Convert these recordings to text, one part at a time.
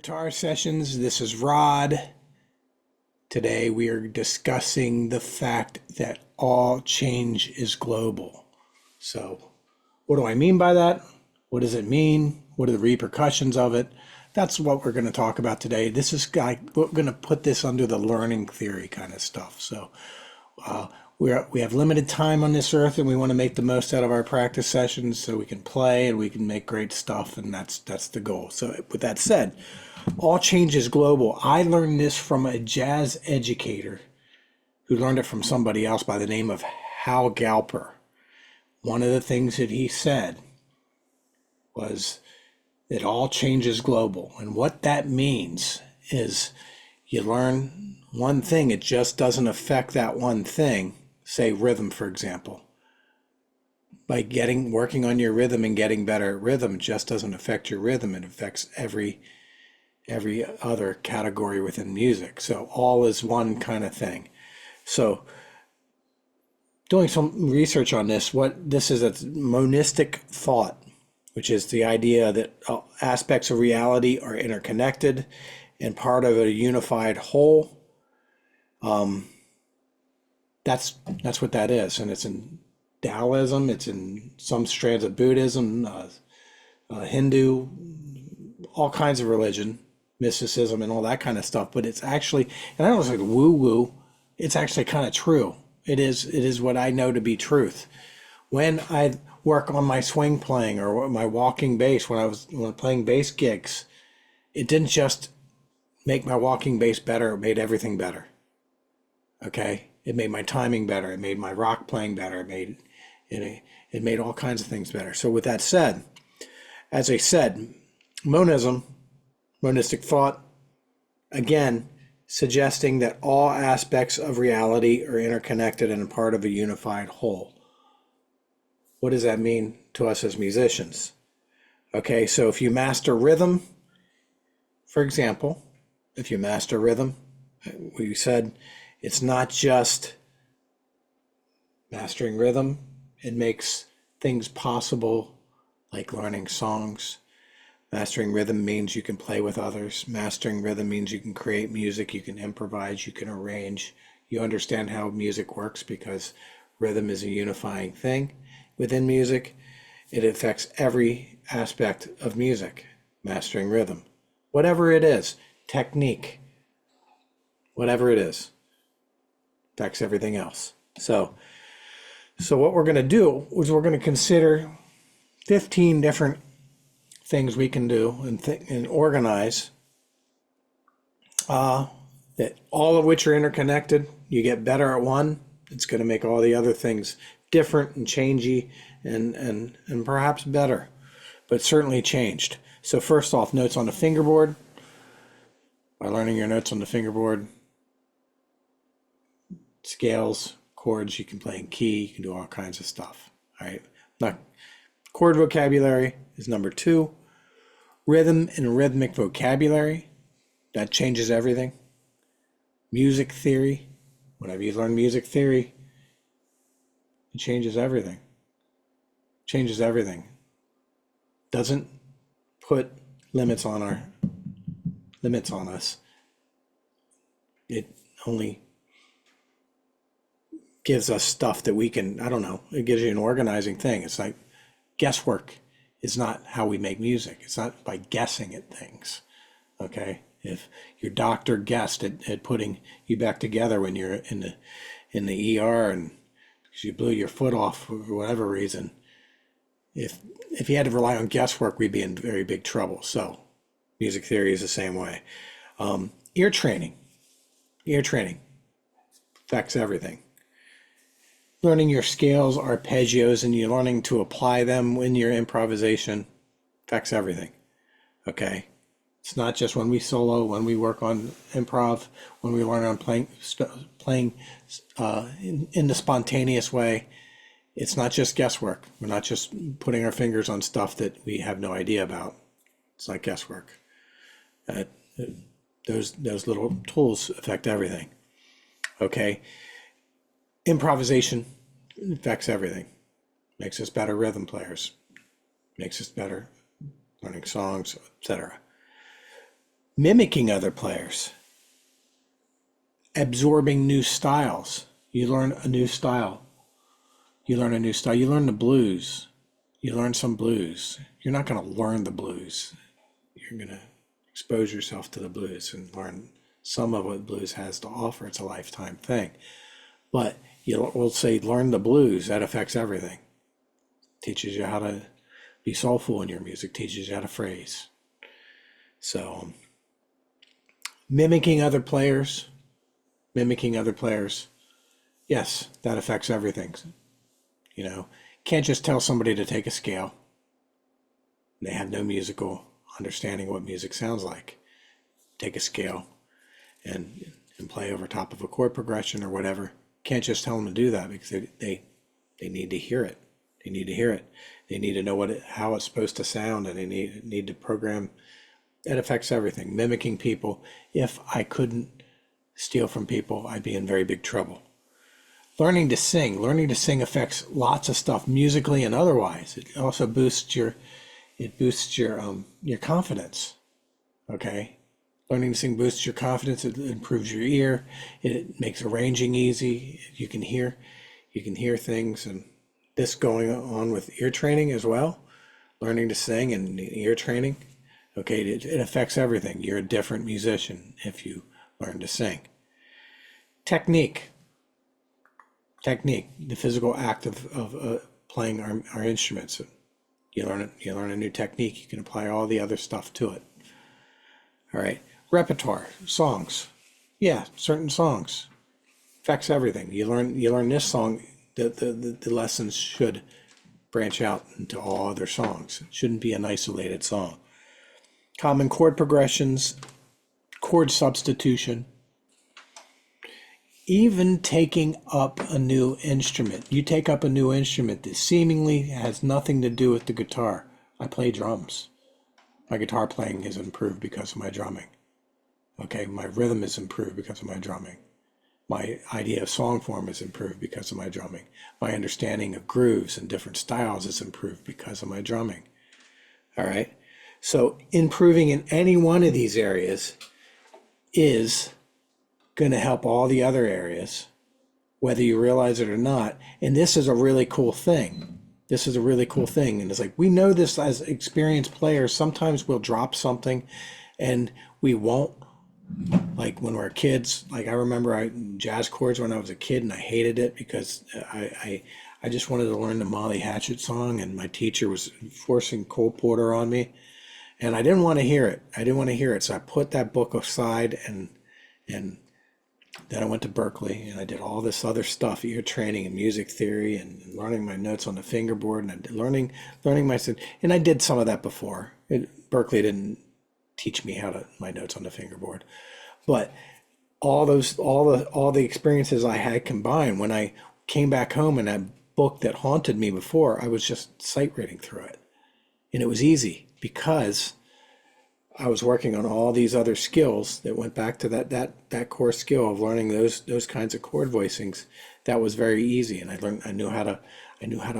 Guitar Sessions. This is Rod. Today we are discussing the fact that all change is global. So, what do I mean by that? What does it mean? What are the repercussions of it? That's what we're going to talk about today. We're going to put this under the learning theory kind of stuff. So, we have limited time on this earth, and we want to make the most out of our practice sessions so we can play and we can make great stuff, and that's the goal. So with that said, all change is global. I learned this from a jazz educator who learned it from somebody else by the name of Hal Galper. One of the things that he said was that all change is global, and what that means is you learn one thing, it just doesn't affect that one thing. Say rhythm, for example. By working on your rhythm and getting better at rhythm, just doesn't affect your rhythm. It affects every other category within music. So all is one kind of thing. So doing some research on this, what this is, a monistic thought, which is the idea that aspects of reality are interconnected and part of a unified whole. That's what that is, and it's in Taoism. It's in some strands of Buddhism, Hindu, all kinds of religion, mysticism, and all that kind of stuff. But it's actually, and I don't like woo-woo. It's actually kind of true. It is what I know to be truth. When I work on my swing playing or my walking bass, when playing bass gigs, it didn't just make my walking bass better. It made everything better. Okay, it made my timing better. It made my rock playing better. It made all kinds of things better. So with that said, as I said, monism, monistic thought, again, suggesting that all aspects of reality are interconnected and a part of a unified whole. What does that mean to us as musicians? Okay, so if you master rhythm, for example, we said it's not just mastering rhythm. It makes things possible, like learning songs. Mastering rhythm means you can play with others. Mastering rhythm means you can create music, you can improvise, you can arrange. You understand how music works because rhythm is a unifying thing within music. It affects every aspect of music, mastering rhythm. Whatever it is, technique, whatever it is, affects everything else. So what we're going to do is we're going to consider 15 different things we can do and organize, that all of which are interconnected. You get better at one, it's going to make all the other things different and changey and perhaps better, but certainly changed. So first off, notes on the fingerboard. By learning your notes on the fingerboard, scales, chords, you can play in key, you can do all kinds of stuff. All right. Now, chord vocabulary is number 2. Rhythm and rhythmic vocabulary, that changes everything. Music theory, whenever you learn music theory, it changes everything. Changes everything. Doesn't put limits on us. It only gives us stuff that we can, it gives you an organizing thing. It's like guesswork is not how we make music. It's not by guessing at things, okay? If your doctor guessed at putting you back together when you're in the ER and because you blew your foot off for whatever reason, if you had to rely on guesswork, we'd be in very big trouble. So music theory is the same way. Ear training affects everything. Learning your scales, arpeggios, and you're learning to apply them in your improvisation affects everything. Okay? It's not just when we solo, when we work on improv, when we learn on playing in the spontaneous way. It's not just guesswork. We're not just putting our fingers on stuff that we have no idea about. It's not guesswork. Those little tools affect everything. Okay? Improvisation affects everything. Makes us better rhythm players. Makes us better learning songs, etc. Mimicking other players. Absorbing new styles. You learn a new style. You learn the blues. You learn some blues. You're not going to learn the blues. You're going to expose yourself to the blues and learn some of what blues has to offer. It's a lifetime thing. But we'll say learn the blues. That affects everything. Teaches you how to be soulful in your music. Teaches you how to phrase. So mimicking other players. Yes, that affects everything. Can't just tell somebody to take a scale. They have no musical understanding what music sounds like. Take a scale and play over top of a chord progression or whatever. Can't just tell them to do that because they need to hear it. They need to hear it. They need to know how it's supposed to sound, and they need to program. That affects everything. Mimicking people. If I couldn't steal from people, I'd be in very big trouble. Learning to sing affects lots of stuff musically and otherwise. It also boosts your confidence. Okay, learning to sing boosts your confidence. It improves your ear. It makes arranging easy. You can hear things, and this going on with ear training as well. Learning to sing and ear training. Okay, it affects everything. You're a different musician if you learn to sing. Technique, the physical act of playing our instruments. You learn a new technique. You can apply all the other stuff to it. All right, repertoire, songs. Yeah, certain songs affects everything. You learn this song. The lessons should branch out into all other songs. It shouldn't be an isolated song. Common chord progressions, chord substitution. Even taking up a new instrument. You take up a new instrument that seemingly has nothing to do with the guitar. I play drums. My guitar playing has improved because of my drumming. Okay, my rhythm is improved because of my drumming. My idea of song form is improved because of my drumming. My understanding of grooves and different styles is improved because of my drumming. All right, so improving in any one of these areas is going to help all the other areas, whether you realize it or not. And this is a really cool thing. And it's like, we know this as experienced players. Sometimes we'll drop something and we won't. Like when we're kids, like I remember jazz chords when I was a kid, and I hated it because I just wanted to learn the Molly Hatchet song, and my teacher was forcing Cole Porter on me, and I didn't want to hear it. So I put that book aside, and then I went to Berkeley, and I did all this other stuff, ear training and music theory, and learning my notes on the fingerboard, and learning and I did some of that before. Berkeley didn't teach me my notes on the fingerboard, but all the experiences I had combined, when I came back home and that book that haunted me before, I was just sight reading through it, and it was easy because I was working on all these other skills that went back to that core skill of learning those kinds of chord voicings. That was very easy, and I knew how to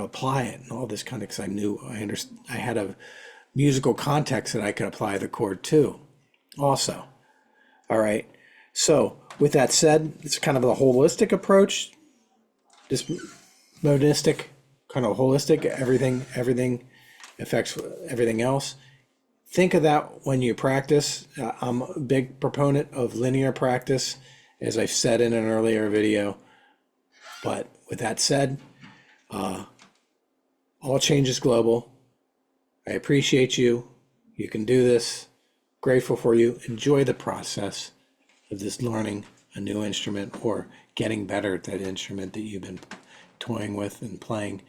apply it and all this kind of, because I had a musical context that I could apply the chord to also. All right, so with that said, it's kind of a holistic approach, this monistic kind of holistic, everything affects everything else. Think of that when you practice. I'm a big proponent of linear practice, as I've said in an earlier video. But with that said, all change is global. I appreciate you. You can do this. Grateful for you. Enjoy the process of this learning a new instrument or getting better at that instrument that you've been toying with and playing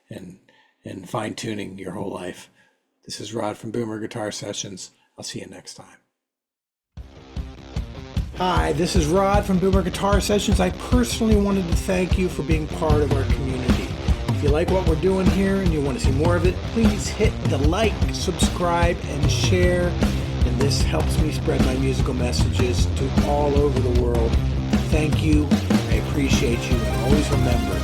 and fine-tuning your whole life. This is Rod from Boomer Guitar Sessions. I'll see you next time. Hi, this is Rod from Boomer Guitar Sessions. I personally wanted to thank you for being part of our community. If you like what we're doing here and you want to see more of it, please hit the like, subscribe, and share. And this helps me spread my musical messages to all over the world. Thank you. I appreciate you. And always remember,